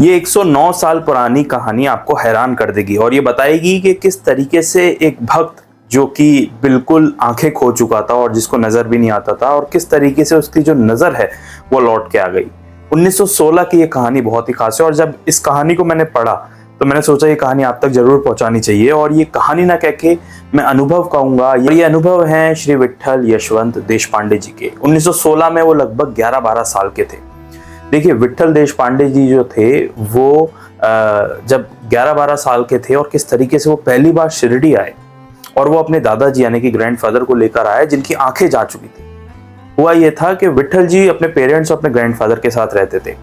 ये 109 साल पुरानी कहानी आपको हैरान कर देगी और ये बताएगी कि किस तरीके से एक भक्त जो कि बिल्कुल आंखें खो चुका था और जिसको नजर भी नहीं आता था, और किस तरीके से उसकी जो नजर है वो लौट के आ गई। 1916 की ये कहानी बहुत ही खास है और जब इस कहानी को मैंने पढ़ा तो मैंने सोचा ये कहानी आप तक जरूर पहुंचानी चाहिए। और ये कहानी ना कह के मैं अनुभव कहूंगा, ये अनुभव है श्री विट्ठल यशवंत देशपांडे जी के। 1916 में वो लगभग 11-12 साल के थे। देखिए, विट्ठल देशपांडे जी जो थे वो जब 11-12 साल के थे और किस तरीके से वो पहली बार शिरडी आए और वो अपने दादाजी यानी कि ग्रैंडफादर को लेकर आए जिनकी आंखें जा चुकी थी। हुआ ये था कि विट्ठल जी अपने पेरेंट्स और अपने ग्रैंडफादर के साथ रहते थे।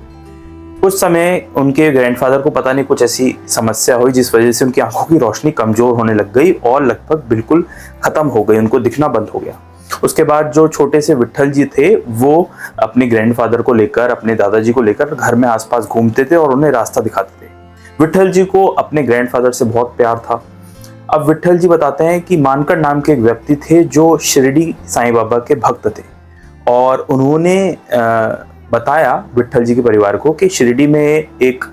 कुछ समय उनके ग्रैंडफादर को पता नहीं कुछ ऐसी समस्या हुई जिस वजह से उनकी आंखों की रोशनी कमजोर होने लग गई और लगभग बिल्कुल खत्म हो गई, उनको दिखना बंद हो गया। उसके बाद जो छोटे से विट्ठल जी थे वो अपने ग्रैंडफादर को लेकर, अपने दादाजी को लेकर घर में आसपास घूमते थे और उन्हें रास्ता दिखाते थे। विट्ठल जी को अपने ग्रैंडफादर से बहुत प्यार था। अब विट्ठल जी बताते हैं कि मानकर नाम के एक व्यक्ति थे जो शिरडी साईं बाबा के भक्त थे और उन्होंने बताया विट्ठल जी के परिवार को कि शिरडी में एक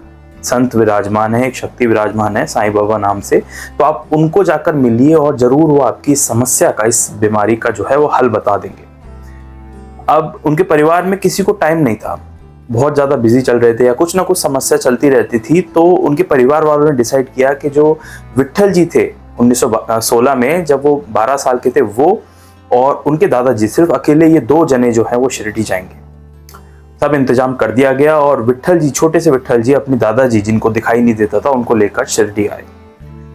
संत विराजमान है, एक शक्ति विराजमान है साईं बाबा नाम से, तो आप उनको जाकर मिलिए और जरूर वो आपकी समस्या का, इस बीमारी का जो है वो हल बता देंगे। अब उनके परिवार में किसी को टाइम नहीं था, बहुत ज्यादा बिजी चल रहे थे या कुछ ना कुछ समस्या चलती रहती थी। तो उनके परिवार वालों ने डिसाइड किया कि जो विट्ठल जी थे 1916 में जब वो 12 साल के थे, वो और उनके दादाजी सिर्फ अकेले ये 2 जने जो है वो शिरडी जाएंगे। सब इंतजाम कर दिया गया और विट्ठल जी, छोटे से विट्ठल जी अपने दादाजी जिनको दिखाई नहीं देता था उनको लेकर शिरडी आए।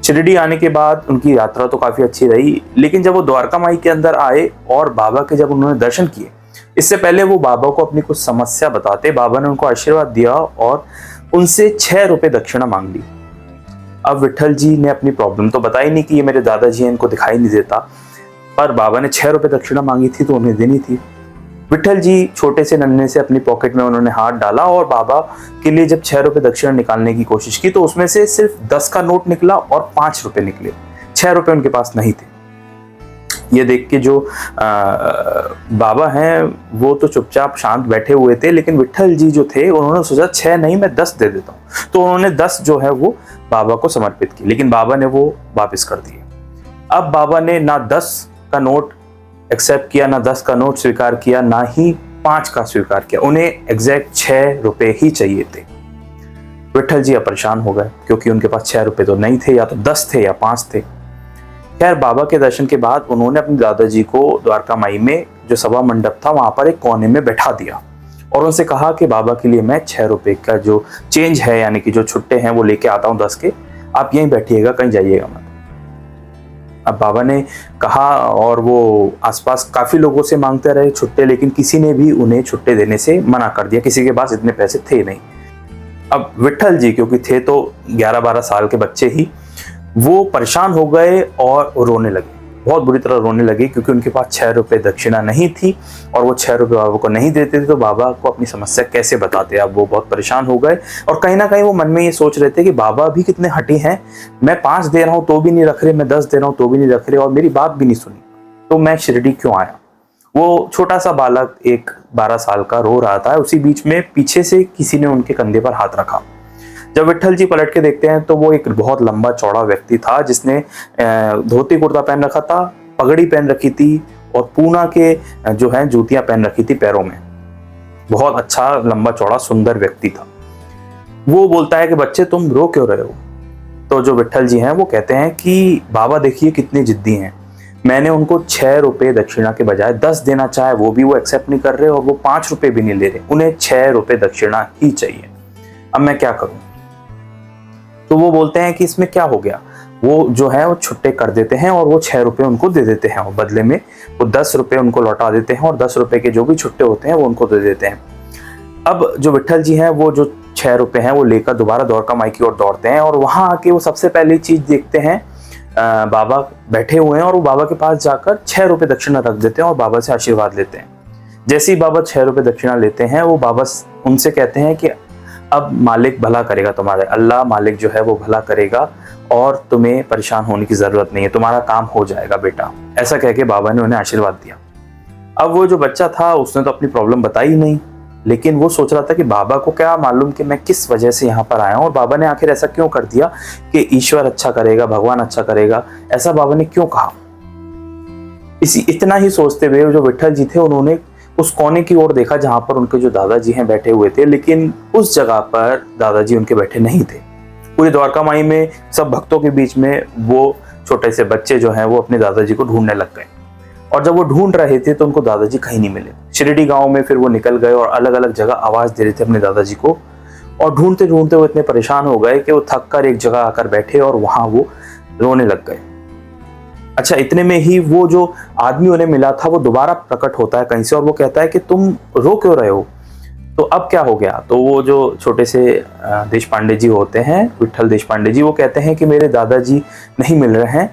शिरडी आने के बाद उनकी यात्रा तो काफी अच्छी रही, लेकिन जब वो द्वारका माई के अंदर आए और बाबा के जब उन्होंने दर्शन किए, इससे पहले वो बाबा को अपनी कुछ समस्या बताते, बाबा ने उनको आशीर्वाद दिया और उनसे 6 रुपए दक्षिणा मांग ली। अब विट्ठल जी ने अपनी प्रॉब्लम तो बताई नहीं कि ये मेरे दादाजी हैं, इनको दिखाई नहीं देता, पर बाबा ने 6 रुपए दक्षिणा मांगी थी तो उन्हें देनी थी। विट्ठल जी छोटे से नन्हे से अपनी पॉकेट में उन्होंने हाथ डाला और बाबा के लिए जब 6 रुपए दक्षिणा निकालने की कोशिश की तो उसमें से सिर्फ 10 का नोट निकला और 5 रुपए निकले, 6 रुपए उनके पास नहीं थे। ये देख के जो बाबा हैं वो तो चुपचाप शांत बैठे हुए थे, लेकिन विट्ठल जी जो थे उन्होंने सोचा 6 नहीं मैं 10 दे देता हूँ, तो उन्होंने 10 जो है वो बाबा को समर्पित की, लेकिन बाबा ने वो वापस कर दिए। अब बाबा ने ना 10 का नोट एक्सेप्ट किया, ना 10 का नोट स्वीकार किया, ना ही 5 का स्वीकार किया, उन्हें एग्जैक्ट 6 रुपए ही चाहिए थे। विट्ठल जी परेशान हो गए क्योंकि उनके पास 6 रुपए तो नहीं थे, या तो 10 थे या 5 थे। खैर, बाबा के दर्शन के बाद उन्होंने अपने दादाजी को द्वारका माई में जो सभा मंडप था वहां पर एक कोने में बैठा दिया और उनसे कहा कि बाबा के लिए मैं 6 रुपए का जो चेंज है यानी कि जो छुट्टे हैं वो लेके आता हूँ 10 के, आप यहीं बैठिएगा, कहीं जाइएगा मत। अब बाबा ने कहा और वो आसपास काफी लोगों से मांगते रहे छुट्टे, लेकिन किसी ने भी उन्हें छुट्टे देने से मना कर दिया, किसी के पास इतने पैसे थे नहीं। अब विट्ठल जी क्योंकि थे तो 11-12 साल के बच्चे ही, वो परेशान हो गए और रोने लगे, बहुत बुरी तरह रोने लगे क्योंकि उनके पास 6 रुपए दक्षिणा नहीं थी और वो 6 रुपए बाबा को नहीं देते थे तो बाबा को अपनी समस्या कैसे बताते। अब वो बहुत परेशान हो गए और कहीं ना कहीं वो मन में ये सोच रहे थे कि बाबा भी कितने हठी हैं, मैं 5 दे रहा हूँ तो भी नहीं रख रहे, मैं 10 दे रहा हूँ तो भी नहीं रख रहे और मेरी बात भी नहीं सुनी, तो मैं शिरडी क्यों आया। वो छोटा सा बालक एक 12 साल का रो रहा था। उसी बीच में पीछे से किसी ने उनके कंधे पर हाथ रखा। जब विट्ठल जी पलट के देखते हैं तो वो एक बहुत लंबा चौड़ा व्यक्ति था जिसने धोती कुर्ता पहन रखा था, पगड़ी पहन रखी थी और पूना के जो है जूतियां पहन रखी थी पैरों में। बहुत अच्छा लंबा चौड़ा सुंदर व्यक्ति था। वो बोलता है कि बच्चे तुम रो क्यों रहे हो। तो जो विट्ठल जी हैं वो कहते हैं कि बाबा देखिए कितने जिद्दी हैं, मैंने उनको 6 रुपए दक्षिणा के बजाय 10 देना चाहे वो भी वो एक्सेप्ट नहीं कर रहे और वो 5 रुपए भी नहीं ले रहे, उन्हें 6 रुपए दक्षिणा ही चाहिए, अब मैं क्या करूं। तो वो बोलते हैं कि इसमें क्या हो गया, वो जो है वो छुट्टे कर देते हैं और वो 6 रुपए उनको दे देते हैं और बदले में वो 10 रुपए उनको लौटा देते हैं और 10 रुपए के जो भी छुट्टे होते हैं वो उनको दे देते हैं। अब जो विट्ठल जी हैं वो जो 6 रुपए हैं वो लेकर दोबारा द्वारका माई की ओर दौड़ते हैं और वहां आके वो सबसे पहली चीज देखते हैं बाबा बैठे हुए हैं और वो बाबा के पास जाकर 6 रुपए दक्षिणा रख देते हैं और बाबा से आशीर्वाद लेते हैं। जैसे ही बाबा 6 रुपए दक्षिणा लेते हैं वो बाबा उनसे कहते हैं कि अब मालिक भला करेगा तुम्हारे, अल्लाह मालिक जो है वो भला करेगा और तुम्हें परेशान होने की जरूरत नहीं है, तुम्हारा काम हो जाएगा बेटा, ऐसा कह के बाबा ने उन्हें आशीर्वाद दिया। अब वो जो बच्चा था उसने तो अपनी प्रॉब्लम बताई नहीं, लेकिन वो सोच रहा था कि बाबा को क्या मालूम कि मैं किस वजह से यहाँ पर आया हूँ और बाबा ने आखिर ऐसा क्यों कर दिया कि ईश्वर अच्छा करेगा, भगवान अच्छा करेगा, ऐसा बाबा ने क्यों कहा। इतना ही सोचते हुए जो विट्ठल जी थे उन्होंने उस कोने की ओर देखा जहां पर उनके जो दादाजी हैं बैठे हुए थे, लेकिन उस जगह पर दादाजी उनके बैठे नहीं थे। पूरी द्वारका माई में सब भक्तों के बीच में वो छोटे से बच्चे जो हैं वो अपने दादाजी को ढूंढने लग गए और जब वो ढूंढ रहे थे तो उनको दादाजी कहीं नहीं मिले। शिरडी गांव में फिर वो निकल गए और अलग अलग जगह आवाज दे रहे थे अपने दादाजी को और ढूंढते ढूंढते वो इतने परेशान हो गए कि वो थक कर एक जगह आकर बैठे और वहां वो रोने लग गए। अच्छा, इतने में ही वो जो आदमी उन्हें मिला था वो दोबारा प्रकट होता है कहीं से और वो कहता है कि तुम रो क्यों रहे हो, तो अब क्या हो गया। तो वो जो छोटे से देश पांडे जी होते हैं, विट्ठल देश पांडे जी, वो कहते हैं कि मेरे दादाजी नहीं मिल रहे हैं।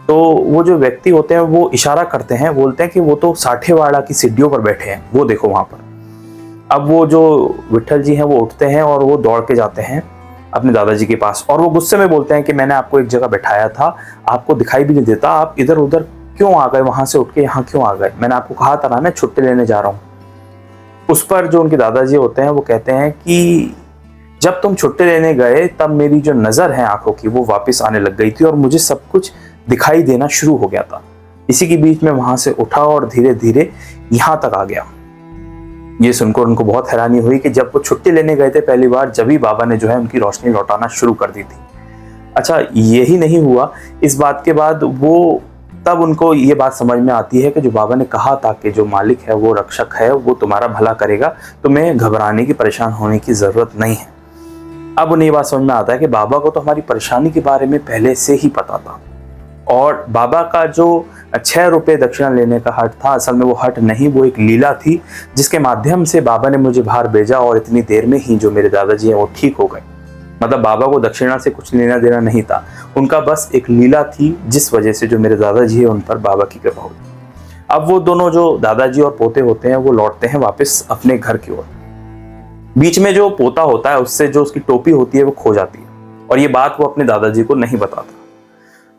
तो वो जो व्यक्ति होते हैं वो इशारा करते हैं, बोलते हैं कि वो तो साठेवाड़ा की सीढ़ियों पर बैठे हैं, वो देखो वहां पर। अब वो जो विट्ठल जी हैं वो उठते हैं और वो दौड़ के जाते हैं अपने दादाजी के पास और वो गुस्से में बोलते हैं कि मैंने आपको एक जगह बैठाया था, आपको दिखाई भी नहीं देता, आप इधर उधर क्यों आ गए, वहां से उठ के यहाँ क्यों आ गए, मैंने आपको कहा था ना मैं छुट्टी लेने जा रहा हूँ। उस पर जो उनके दादाजी होते हैं वो कहते हैं कि जब तुम छुट्टी लेने गए तब मेरी जो नजर है आंखों की वो वापस आने लग गई थी और मुझे सब कुछ दिखाई देना शुरू हो गया था। इसी के बीच में वहां से उठा और धीरे धीरे यहाँ तक आ गया। ये सुनकर उनको बहुत हैरानी हुई कि जब वो छुट्टी लेने गए थे पहली बार, जब ही बाबा ने जो है उनकी रोशनी लौटाना शुरू कर दी थी। अच्छा, यही नहीं हुआ, इस बात के बाद वो तब उनको ये बात समझ में आती है कि जो बाबा ने कहा था कि जो मालिक है वो रक्षक है, वो तुम्हारा भला करेगा, तुम्हें घबराने की, परेशान होने की जरूरत नहीं है। अब उन्हें ये बात समझ में आता है कि बाबा को तो हमारी परेशानी के बारे में पहले से ही पता था और बाबा का जो 6 रुपये दक्षिणा लेने का हट था, असल में वो हट नहीं, वो एक लीला थी जिसके माध्यम से बाबा ने मुझे बाहर भेजा और इतनी देर में ही जो मेरे दादाजी हैं वो ठीक हो गए। मतलब बाबा को दक्षिणा से कुछ लेना देना नहीं था, उनका बस एक लीला थी जिस वजह से जो मेरे दादाजी है उन पर बाबा की कृपा हुई। अब वो दोनों जो दादाजी और पोते होते हैं वो लौटते हैं वापस अपने घर की ओर। बीच में जो पोता होता है उससे जो उसकी टोपी होती है वो खो जाती है और ये बात वो अपने दादाजी को नहीं बताता।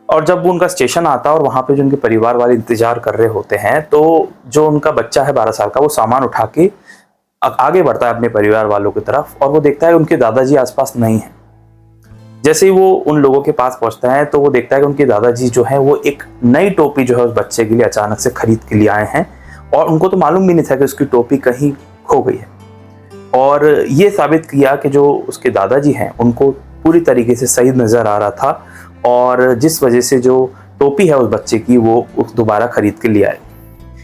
और जब वो उनका स्टेशन आता है और वहां पे जो उनके परिवार वाले इंतजार कर रहे होते हैं, तो जो उनका बच्चा है 12 साल का, वो सामान उठा के आगे बढ़ता है अपने परिवार वालों की तरफ और वो देखता है उनके दादाजी आसपास नहीं है। जैसे ही वो उन लोगों के पास पहुंचता है तो वो देखता है कि उनके दादाजी जो है वो एक नई टोपी जो है उस बच्चे के लिए अचानक से खरीद के लिए आए हैं और उनको तो मालूम भी नहीं था कि उसकी टोपी कहीं खो गई है। और ये साबित किया कि जो उसके दादाजी हैं उनको पूरी तरीके से सही नजर आ रहा था और जिस वजह से जो टोपी है उस बच्चे की वो दोबारा खरीद के लिए आए।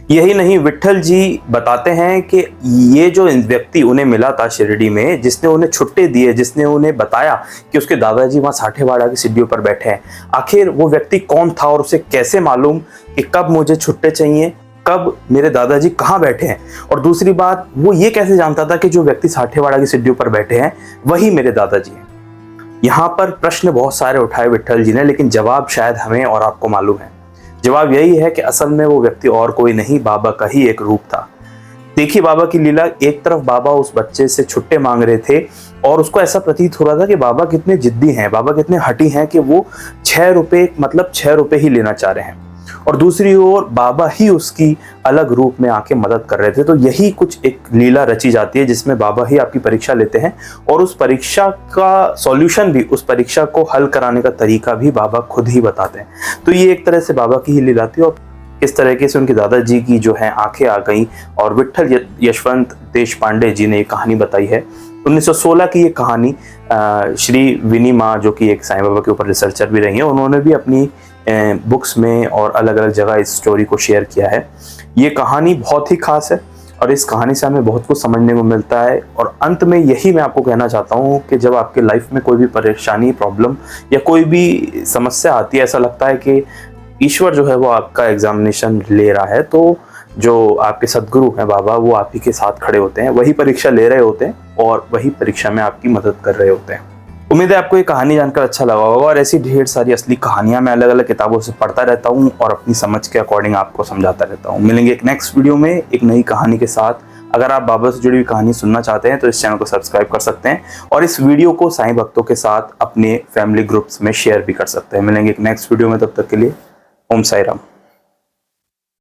यही नहीं, विट्ठल जी बताते हैं कि ये जो व्यक्ति उन्हें मिला था शिरडी में, जिसने उन्हें छुट्टे दिए, जिसने उन्हें बताया कि उसके दादाजी वहाँ साठेवाड़ा की सीढ़ियों पर बैठे हैं, आखिर वो व्यक्ति कौन था और उसे कैसे मालूम कि कब मुझे छुट्टे चाहिए, कब मेरे दादाजी कहाँ बैठे हैं। और दूसरी बात, वो ये कैसे जानता था कि जो व्यक्ति साठेवाड़ा की सीढ़ियों पर बैठे हैं वही मेरे दादाजी हैं। यहाँ पर प्रश्न बहुत सारे उठाए विट्ठल जी ने, लेकिन जवाब शायद हमें और आपको मालूम है। जवाब यही है कि असल में वो व्यक्ति और कोई नहीं, बाबा का ही एक रूप था। देखिए बाबा की लीला, एक तरफ बाबा उस बच्चे से छुट्टे मांग रहे थे और उसको ऐसा प्रतीत हो रहा था कि बाबा कितने जिद्दी हैं, बाबा कितने हठी हैं कि वो 6 रुपये मतलब 6 रुपये ही लेना चाह रहे हैं, और दूसरी ओर बाबा ही उसकी अलग रूप में आके मदद कर रहे थे। तो यही कुछ एक लीला रची जाती है जिसमें बाबा ही आपकी परीक्षा लेते हैं और उस परीक्षा का सॉल्यूशन भी, उस परीक्षा को हल कराने का तरीका भी बाबा खुद ही बताते हैं। तो ये एक तरह से बाबा की ही लीला थी और किस तरीके से उनके दादाजी की जो है आंखें आ गई और विट्ठल यशवंत देश पांडे जी ने ये कहानी बताई है। 1916 की ये कहानी श्री विनी माँ, जो कि एक साईं बाबा के ऊपर रिसर्चर भी रही हैं, उन्होंने भी अपनी बुक्स में और अलग अलग जगह इस स्टोरी को शेयर किया है। ये कहानी बहुत ही खास है और इस कहानी से हमें बहुत कुछ समझने को मिलता है। और अंत में यही मैं आपको कहना चाहता हूँ कि जब आपके लाइफ में कोई भी परेशानी, प्रॉब्लम या कोई भी समस्या आती है, ऐसा लगता है कि ईश्वर जो है वो आपका एग्जामिनेशन ले रहा है, तो जो आपके सदगुरु हैं बाबा, वो आप ही के साथ खड़े होते हैं, वही परीक्षा ले रहे होते हैं और वही परीक्षा में आपकी मदद कर रहे होते हैं। उम्मीद है आपको ये कहानी जानकर अच्छा लगा होगा और ऐसी ढेर सारी असली कहानियां मैं अलग अलग किताबों से पढ़ता रहता हूं और अपनी समझ के अकॉर्डिंग आपको समझाता रहता हूं। मिलेंगे एक नेक्स्ट वीडियो में एक नई कहानी के साथ। अगर आप बाबा से जुड़ी हुई कहानी सुनना चाहते हैं तो इस चैनल को सब्सक्राइब कर सकते हैं और इस वीडियो को साईं भक्तों के साथ अपने फैमिली ग्रुप्स में शेयर भी कर सकते हैं। मिलेंगे एक नेक्स्ट वीडियो में, तब तक के लिए ओम साई राम।